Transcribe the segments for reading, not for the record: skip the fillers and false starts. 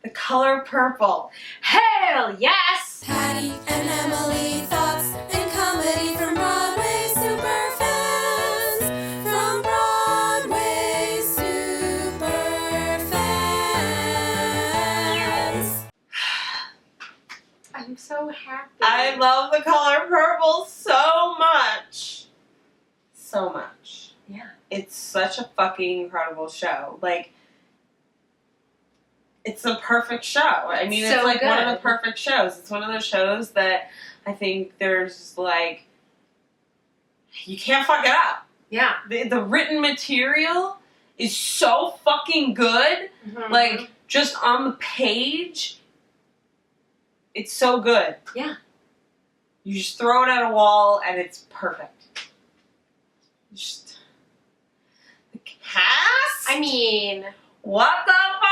The Color Purple. Hell yes! Patty and Emily, thoughts and comedy from Broadway superfans. From Broadway superfans. I'm so happy. I love The Color Purple so much. So much. Yeah. It's such a fucking incredible show. Like, it's a perfect show. I mean, it's like one of the perfect shows. It's one of those shows that I think there's like, you can't fuck it up. Yeah. The written material is so fucking good. Mm-hmm. Like, just on the page, it's so good. Yeah. You just throw it at a wall and it's perfect. Just the cast? I mean, what the fuck?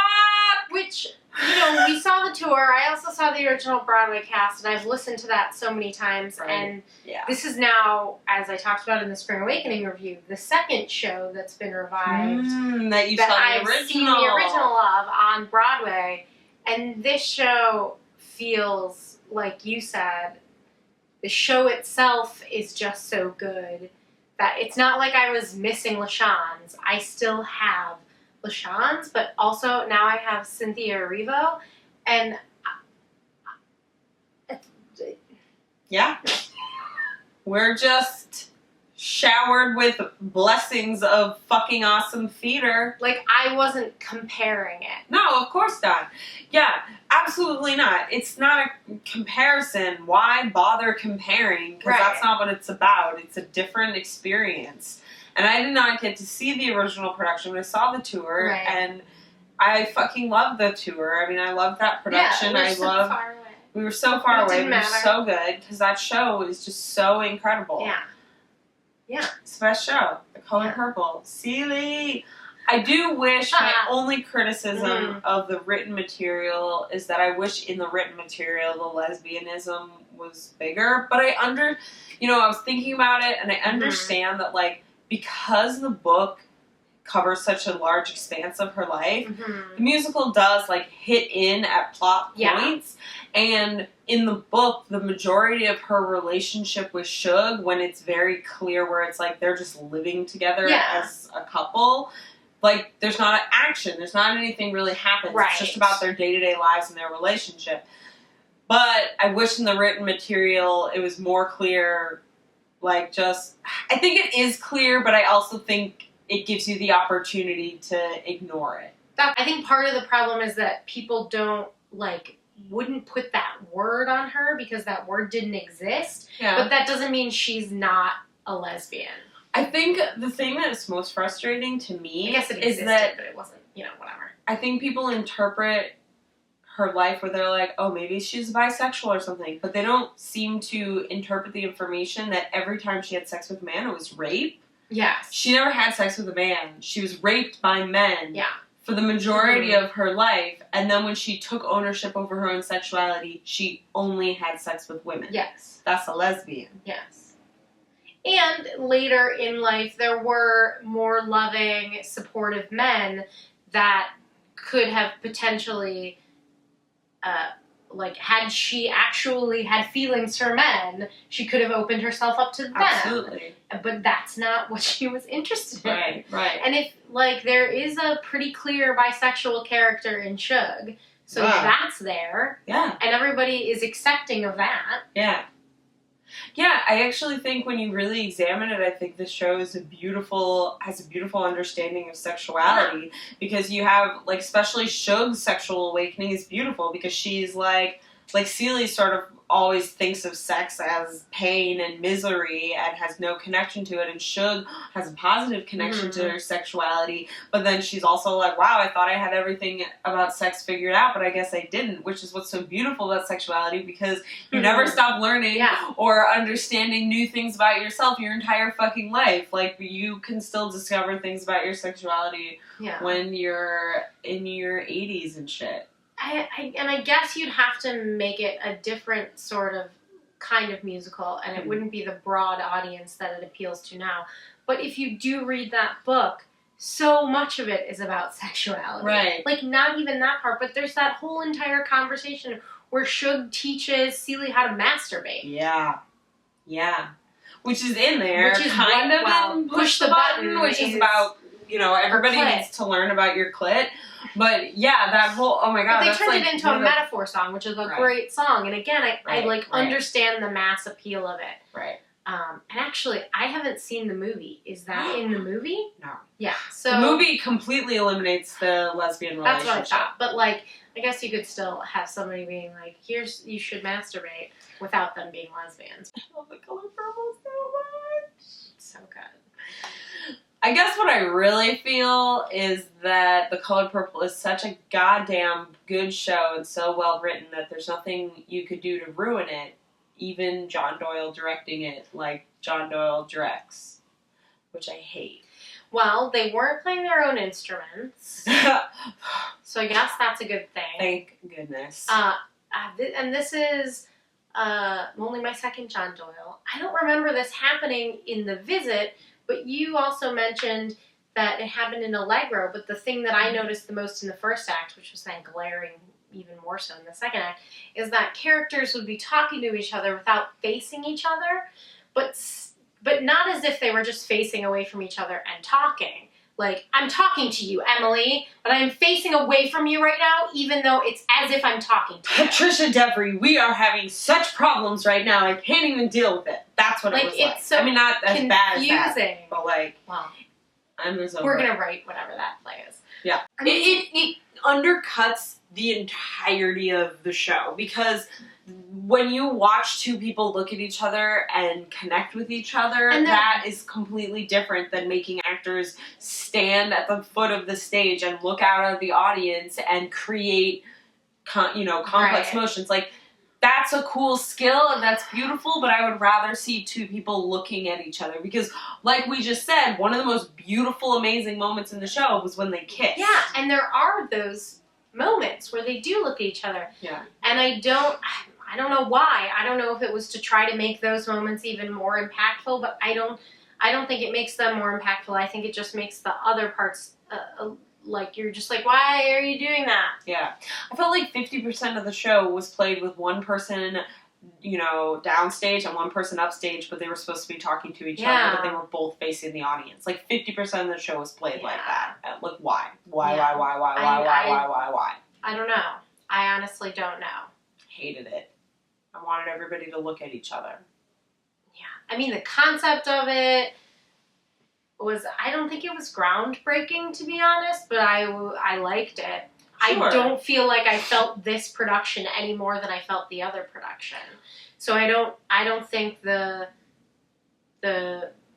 which, you know, we saw the tour. I also saw the original Broadway cast, and I've listened to that so many times. Right. And Yeah. this is now, as I talked about in the Spring Awakening review, the second show that's been revived That you that saw the I've original. seen the original of on Broadway. And this show feels, like you said, the show itself is just so good that it's not like I was missing LaShawne's. I still have LaShawne's, but also now I have Cynthia Erivo, and Yeah. We're just showered with blessings of fucking awesome theater. like I wasn't comparing it. No, of course not. Yeah, absolutely not. It's not a comparison. Why bother comparing? Because Right. that's not what it's about. It's a different experience. And I did not get to see the original production, but I saw the tour, Right. and I fucking loved the tour. I mean, I loved that production. Yeah, I so love. far away. We were so far It away. didn't We were matter. so good because that show is just so incredible. Yeah. Yeah. It's the best show. The Color Yeah. Purple. Seeley. I do wish my only criticism Mhm. of the written material is that I wish in the written material the lesbianism was bigger. But I I was thinking about it and I understand that, like, because the book covers such a large expanse of her life, Mhm. the musical does, like, hit in at plot Yeah. points. And in the book, the majority of her relationship with Suge, when it's very clear where it's like they're just living together Yeah. as a couple, like, there's not action. There's not anything really happens. Right. It's just about their day-to-day lives and their relationship. But I wish in the written material it was more clear, like, just... I think it is clear, but I also think it gives you the opportunity to ignore it. I think part of the problem is that people wouldn't put that word on her because that word didn't exist. Yeah. But that doesn't mean she's not a lesbian. I think the thing that is most frustrating to me I guess it is existed, that but it wasn't, whatever. I think people interpret her life where they're like, oh, maybe she's bisexual or something, but they don't seem to interpret the information that every time she had sex with a man, it was rape. Yes. She never had sex with a man. She was raped by men. Yeah. For the majority of her life, and then when she took ownership over her own sexuality, she only had sex with women. Yes. That's a lesbian. Yes. And later in life, there were more loving, supportive men that could have potentially, had she actually had feelings for men, she could have opened herself up to them. Absolutely. But that's not what she was interested in. Right. And if, there is a pretty clear bisexual character in Suge, so that's there. Yeah. And everybody is accepting of that. Yeah. Yeah, I actually think when you really examine it, I think the show is has a beautiful understanding of sexuality. Because you have, especially Suge's sexual awakening is beautiful because she's like Seeley sort of always thinks of sex as pain and misery and has no connection to it, and Suge has a positive connection to her sexuality, but then she's also like, wow, I thought I had everything about sex figured out, but I guess I didn't, which is what's so beautiful about sexuality, because you never stop learning or understanding new things about yourself your entire fucking life. Like, you can still discover things about your sexuality when you're in your 80s and shit. I guess you'd have to make it a different sort of kind of musical, and it wouldn't be the broad audience that it appeals to now. But if you do read that book, so much of it is about sexuality. Right. Like, not even that part, but there's that whole entire conversation where Suge teaches Celie how to masturbate. Yeah. Yeah. Which is in there. Which is kind of in Push the Button, which is about, everybody needs to learn about your clit. But yeah, that whole, oh my god. But they turned it into a metaphor song, which is a great song. And again, I understand the mass appeal of it. Right. And actually, I haven't seen the movie. Is that in the movie? No. Yeah. So the movie completely eliminates the lesbian relationship. That's what I thought. But I guess you could still have somebody being like, you should masturbate without them being lesbians. I love The Color Purple so much. So good. I guess what I really feel is that The Color Purple is such a goddamn good show and so well written that there's nothing you could do to ruin it, even John Doyle directing it like John Doyle directs, which I hate. Well, they weren't playing their own instruments, so I guess that's a good thing. Thank goodness. And this is only my second John Doyle. I don't remember this happening in The Visit, but you also mentioned that it happened in Allegro, but the thing that I noticed the most in the first act, which was then glaring even more so in the second act, is that characters would be talking to each other without facing each other, but not as if they were just facing away from each other and talking. Like, I'm talking to you, Emily, but I'm facing away from you right now, even though it's as if I'm talking to you. Patricia Devery, we are having such problems right now, I can't even deal with it. That's what it was like. So not as bad as that, but well, I'm just over we're going to write whatever that play is. Yeah. It undercuts the entirety of the show, because when you watch two people look at each other and connect with each other, that is completely different than making actors stand at the foot of the stage and look out at the audience and create, complex motions. Like, that's a cool skill and that's beautiful, but I would rather see two people looking at each other, because, like we just said, one of the most beautiful, amazing moments in the show was when they kissed. Yeah, and there are those moments where they do look at each other. Yeah. And I don't know why. I don't know if it was to try to make those moments even more impactful, but I don't think it makes them more impactful. I think it just makes the other parts you're just like, why are you doing that? Yeah. I felt like 50% of the show was played with one person, downstage and one person upstage, but they were supposed to be talking to each other, but they were both facing the audience. Like, 50% of the show was played like that. Like, why? Why? I don't know. I honestly don't know. Hated it. I wanted everybody to look at each other. Yeah. I mean, the concept of it I don't think it was groundbreaking, to be honest, but I liked it. Sure. I don't feel like I felt this production any more than I felt the other production. So I don't think the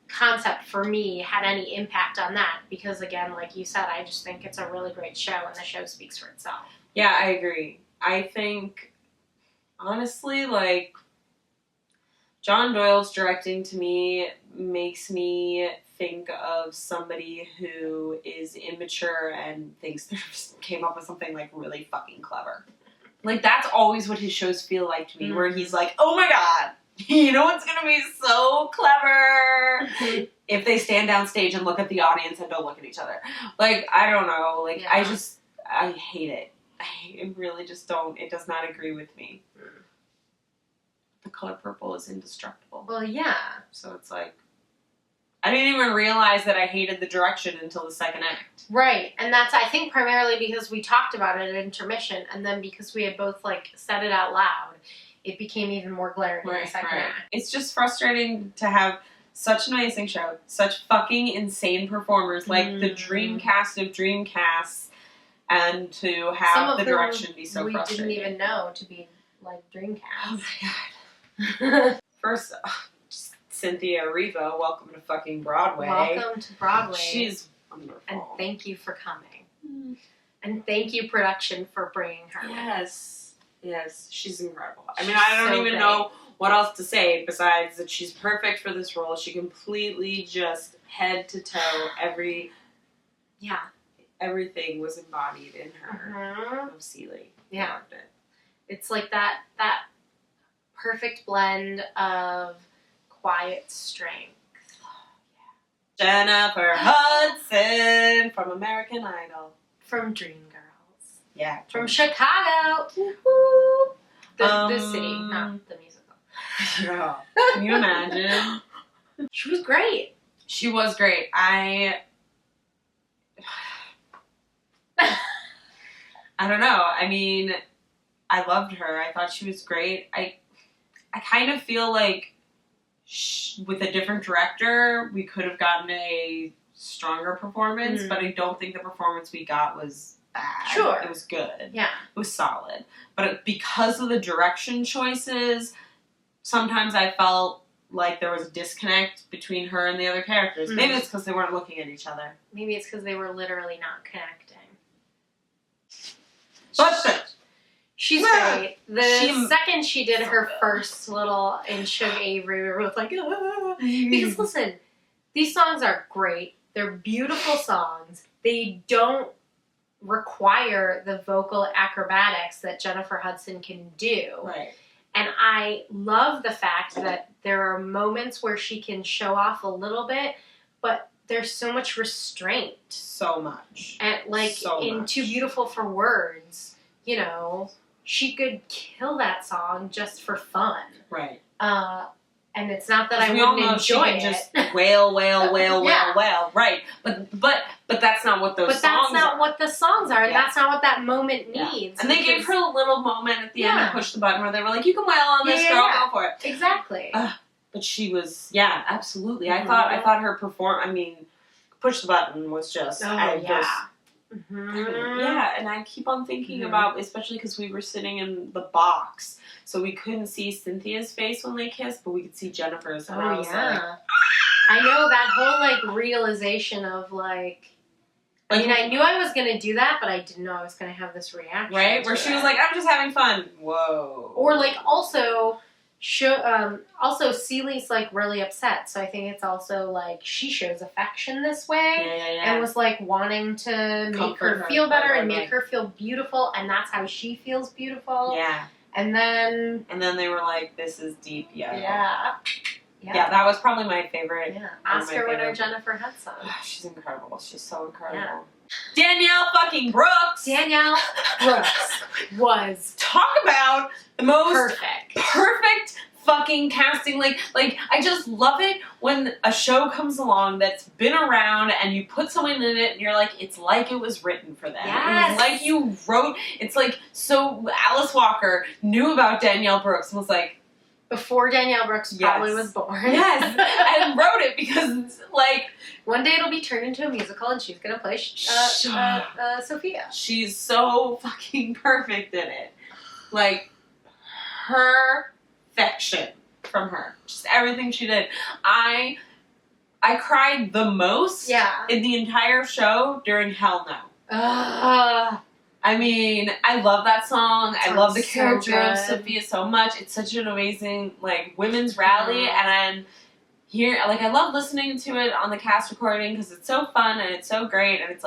concept for me had any impact on that, because again, like you said, I just think it's a really great show and the show speaks for itself. Yeah, I agree. I think, honestly, John Doyle's directing to me makes me think of somebody who is immature and thinks they just came up with something really fucking clever. That's always what his shows feel like to me, where he's like, oh my god, you know what's gonna be so clever? If they stand downstage and look at the audience and don't look at each other. I don't know. I hate it. I really just don't. It does not agree with me. The Color Purple is indestructible. Well, yeah. So it's I didn't even realize that I hated the direction until the second act. Right, and that's, I think, primarily because we talked about it at intermission, and then because we had both, said it out loud, it became even more glaring in the second act. It's just frustrating to have such an amazing show, such fucking insane performers, the dream cast of Dreamcasts, and to have the direction be so frustrating. We didn't even know to be, Dreamcast. Oh my god. First, Cynthia Erivo, welcome to fucking Broadway. Welcome to Broadway. She's wonderful. And thank you for coming. And thank you, production, for bringing her. Yes. Yes, she's incredible. I don't even know what else to say besides that she's perfect for this role. She completely just head to toe everything was embodied in her of Celie. Yeah. I loved it. It's that perfect blend of quiet strength Jennifer Hudson from American Idol. From Dreamgirls. Yeah. From Chicago. Woo-hoo. The city, not the musical. Yeah. Can you imagine? She was great. She was great. I don't know. I mean, I loved her. I thought she was great. I kind of feel like with a different director, we could have gotten a stronger performance, but I don't think the performance we got was bad. Sure. It was good. Yeah. It was solid. But because of the direction choices, sometimes I felt like there was a disconnect between her and the other characters. Maybe it's because they weren't looking at each other. Maybe it's because they were literally not connecting. But she's great. The second she did her first little in Suge Avery, we were both like, because listen, these songs are great. They're beautiful songs. They don't require the vocal acrobatics that Jennifer Hudson can do. Right. And I love the fact that there are moments where she can show off a little bit, but there's so much restraint. So much. And Too Beautiful for Words, you know, she could kill that song just for fun. Right. And it's not that I wouldn't enjoy it. Just wail, wail. Right. But that's not what those songs are. But that's not what the songs are, and that's not what that moment needs. And they gave her a little moment at the end to push the button where they were like, you can wail on this, girl, go for it. Exactly. But she was, absolutely. I thought her push the button was just, and I keep on thinking about, especially because we were sitting in the box, so we couldn't see Cynthia's face when they kissed, but we could see Jennifer's. And I was like, I know that whole realization of I knew I was gonna do that, but I didn't know I was gonna have this reaction. Right, where she was like, "I'm just having fun." Whoa. Or also Celie's really upset, so I think it's also she shows affection this way, and was wanting to make her feel better and make her feel beautiful, and that's how she feels beautiful. Yeah. And then they were like, "This is deep, Yeah, that was probably my favorite. Yeah. Oscar winner Jennifer Hudson. She's incredible. She's so incredible. Yeah. Danielle fucking Brooks. Danielle Brooks was talk about the most perfect fucking casting. I just love it when a show comes along that's been around and you put someone in it and you're like, it's like it was written for them. Yes. It was like you wrote. It's so Alice Walker knew about Danielle Brooks and was like, before Danielle Brooks probably was born. Yes, and wrote it because one day it'll be turned into a musical and she's gonna play Sophia. She's so fucking perfect in it. Perfection from her. Just everything she did. I cried the most in the entire show during Hell No. I love that song. I love the character of Sophia so much. It's such an amazing, women's rally. And here, I love listening to it on the cast recording because it's so fun and it's so great. And it's,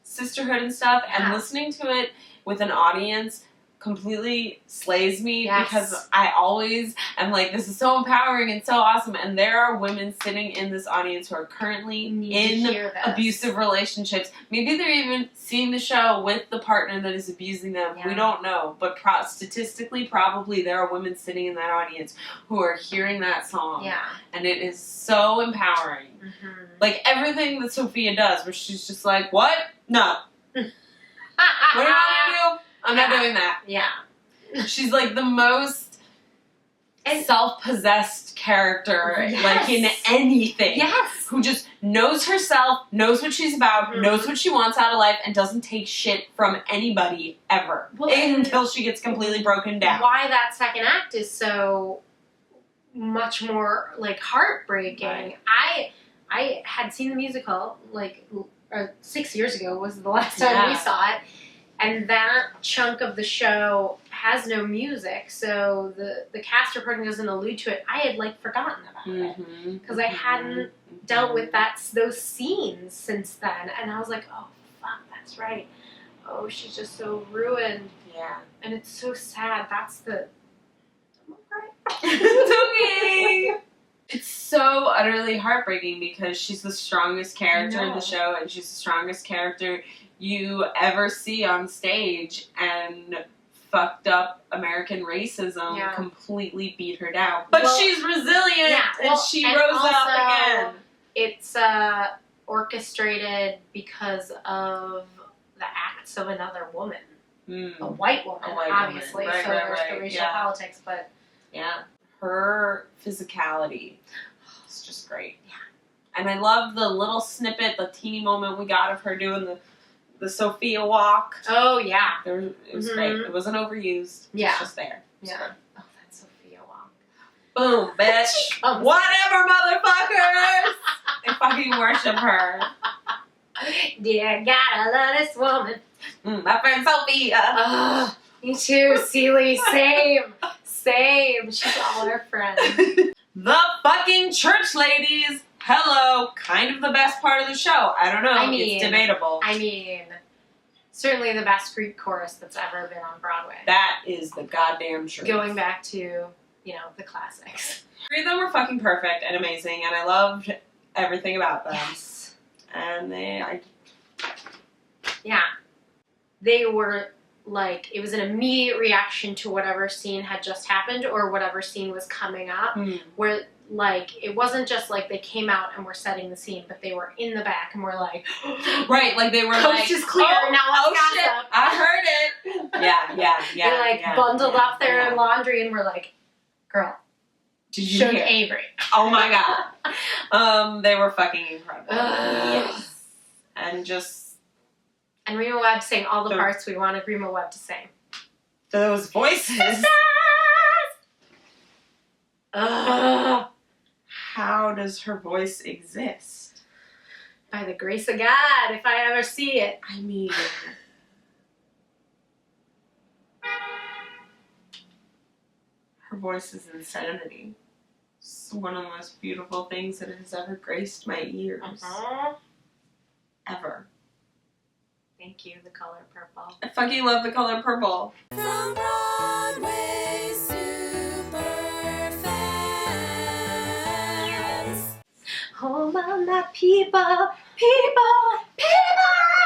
sisterhood and stuff. Yeah. And listening to it with an audience completely slays me because I always am this is so empowering and so awesome, and there are women sitting in this audience who are currently in abusive relationships. Maybe they're even seeing the show with the partner that is abusing them. We don't know, but statistically probably there are women sitting in that audience who are hearing that song, and it is so empowering. Everything that Sophia does where she's just what? No. What do I want to do? I'm not doing that. Yeah. She's the most self-possessed character, in anything. Yes. Who just knows herself, knows what she's about, knows what she wants out of life, and doesn't take shit from anybody ever. Until she gets completely broken down. Why that second act is so much more, heartbreaking. Right. I had seen the musical, 6 years ago was the last time we saw it. And that chunk of the show has no music, so the cast recording doesn't allude to it. I had forgotten about it because I hadn't dealt with those scenes since then, and I was like, oh fuck, that's right. Oh, she's just so ruined. Yeah, and it's so sad. That's the. It's okay. It's so utterly heartbreaking because she's the strongest character in the show, and she's the strongest character you ever see on stage, and fucked up American racism completely beat her down. But she's resilient, and she rose up again. It's orchestrated because of the acts of another woman. A white woman, obviously. Right, so there's the racial politics, but... Yeah. Her physicality is just great. Yeah. And I love the little snippet, the teeny moment we got of her doing the Sophia walk. Oh, yeah. It was great. It wasn't overused. Yeah. It was just there. Yeah. Oh, that Sophia walk. Boom, bitch. Whatever, motherfuckers! I fucking worship her. Yeah, gotta love this woman. My friend Sophia. Me too, Seeley. Same. She's all her friends. The fucking church ladies. Hello. Kind of the best part of the show. I don't know. It's debatable. I mean, certainly the best Greek chorus that's ever been on Broadway. That is the goddamn truth. Going back to, the classics. Three of them were fucking perfect and amazing, and I loved everything about them. Yes. And they were, it was an immediate reaction to whatever scene had just happened or whatever scene was coming up, where, it wasn't just, they came out and were setting the scene, but they were in the back and were like... Right, they were Coast is clear, now let's gossip. Shit, I heard it. Yeah. They, bundled up their laundry and were like, girl, did you hear? Avery. Oh my god. They were fucking incredible. Yes. And just... And Rima Webb sang all the parts we wanted Rima Webb to sing. Those voices. How does her voice exist? By the grace of God, if I ever see it. I mean... Her voice is insanity. It's one of the most beautiful things that has ever graced my ears. Ever. Thank you, the color purple. I fucking love the color purple. From Broadway super fans. Oh, my people, people, people!